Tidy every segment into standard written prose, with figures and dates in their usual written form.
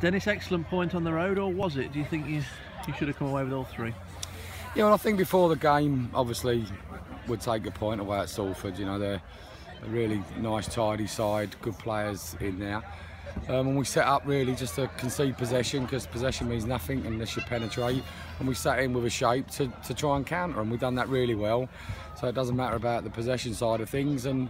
Dennis, excellent point on the road, or was it? Do you think you should have come away with all three? Yeah, well, I think before the game, obviously, we'd take a point away at Salford. You know, they're a really nice, tidy side, good players in there. And we set up really just to concede possession, because possession means nothing unless you penetrate. And we sat in with a shape to try and counter, and we've done that really well. So it doesn't matter about the possession side of things. And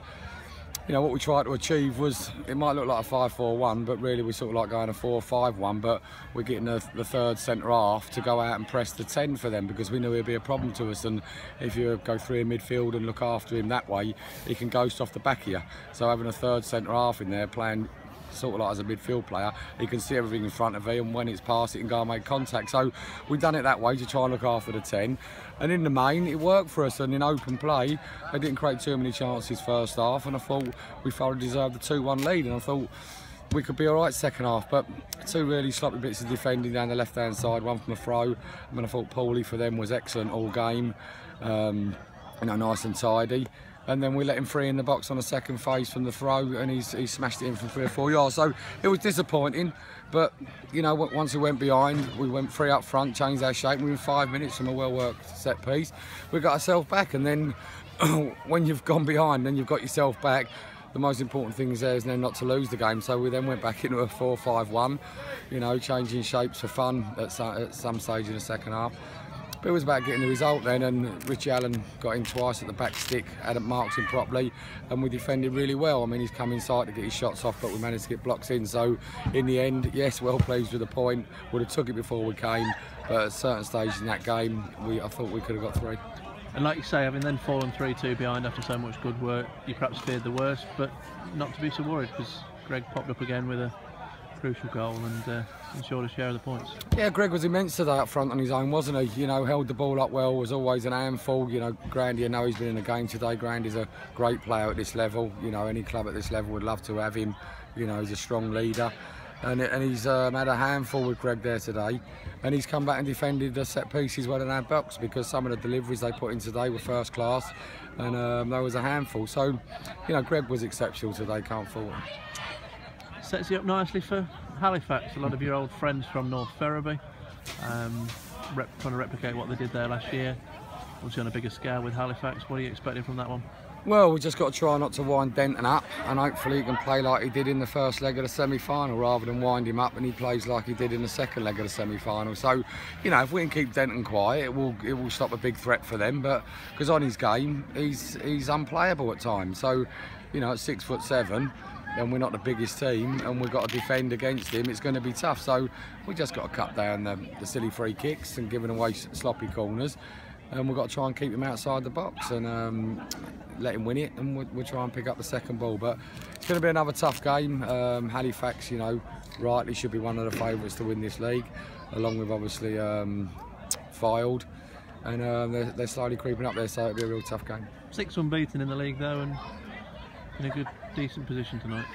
you know, what we tried to achieve was, it might look like a 5-4-1, but really we sort of like going a 4-5-1, but we're getting the third centre half to go out and press the 10 for them, because we knew it'd be a problem to us. And if you go through in midfield and look after him that way, he can ghost off the back of you. So having a third centre half in there playing sort of like as a midfield player, he can see everything in front of him, and when it's past, he can go and make contact. So we've done it that way to try and look after the 10, and in the main it worked for us. And in open play, they didn't create too many chances first half, and I thought we thoroughly deserved the 2-1 lead, and I thought we could be all right second half. But two really sloppy bits of defending down the left hand side, one from a throw. I mean, I thought Paulie for them was excellent all game, you know, nice and tidy. And then we let him free in the box on a second phase from the throw, and he smashed it in from 3 or 4 yards. So it was disappointing, but you know, once we went behind, we went free up front, changed our shape, and within 5 minutes from a well-worked set piece, we got ourselves back. And then when you've gone behind, then you've got yourself back. The most important thing is there is then not to lose the game. So we then went back into a 4-5-1, you know, changing shapes for fun at some stage in the second half. It was about getting the result then, and Richie Allen got in twice at the back stick, hadn't marked him properly, and we defended really well. I mean, he's come inside to get his shots off, but we managed to get blocks in. So in the end, yes, well pleased with the point. Would have took it before we came, but at certain stages in that game, I thought we could have got 3. And like you say, having then fallen 3-2 behind after so much good work, you perhaps feared the worst, but not to be so worried, because Greg popped up again with a crucial goal and ensured a share of the points. Yeah, Greg was immense today up front on his own, wasn't he? You know, held the ball up well, was always an handful. You know, Grandy, I know he's been in the game today. Grandy's a great player at this level. You know, any club at this level would love to have him. You know, he's a strong leader. And he's had a handful with Greg there today. And he's come back and defended the set pieces well in our box, because some of the deliveries they put in today were first class. And there was a handful. So, you know, Greg was exceptional today, can't fault him. Sets you up nicely for Halifax. A lot of your old friends from North Ferriby, trying to replicate what they did there last year. Obviously on a bigger scale with Halifax. What are you expecting from that one? Well, we just got to try not to wind Denton up, and hopefully he can play like he did in the first leg of the semi-final, rather than wind him up and he plays like he did in the second leg of the semi-final. So, you know, if we can keep Denton quiet, it will stop a big threat for them. But because on his game, he's unplayable at times. So, you know, at 6'7", and we're not the biggest team, and we've got to defend against him, it's going to be tough. So we just got to cut down the silly free kicks and giving away sloppy corners, and we've got to try and keep him outside the box and let him win it, and we'll try and pick up the second ball. But it's going to be another tough game. Halifax, you know, rightly should be one of the favourites to win this league, along with obviously Fylde, and they're slowly creeping up there, so it'll be a real tough game. 6 unbeaten in the league though, and in a good, decent position tonight.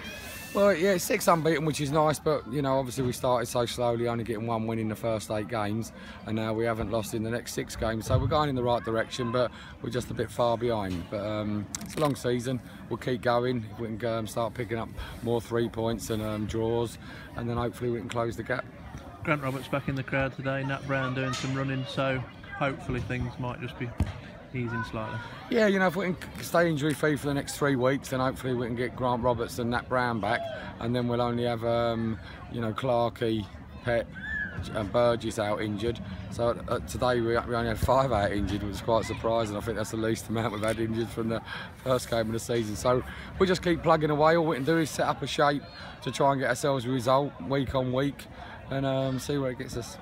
Well, yeah, 6 unbeaten, which is nice, but you know, obviously we started so slowly, only getting 1 win in the first 8 games, and now we haven't lost in the next 6 games. So we're going in the right direction, but we're just a bit far behind. But it's a long season. We'll keep going. If we can start picking up more 3 points and draws, and then hopefully we can close the gap. Grant Roberts back in the crowd today. Nat Brown doing some running, so hopefully things might just be easing slightly. Yeah, you know, if we can stay injury free for the next 3 weeks, then hopefully we can get Grant Roberts and Nat Brown back, and then we'll only have you know, Clarkey, Pep and Burgess out injured. So today we only had 5 out injured, which was quite surprising. I think that's the least amount we've had injured from the first game of the season. So we just keep plugging away. All we can do is set up a shape to try and get ourselves a result week on week, and see where it gets us.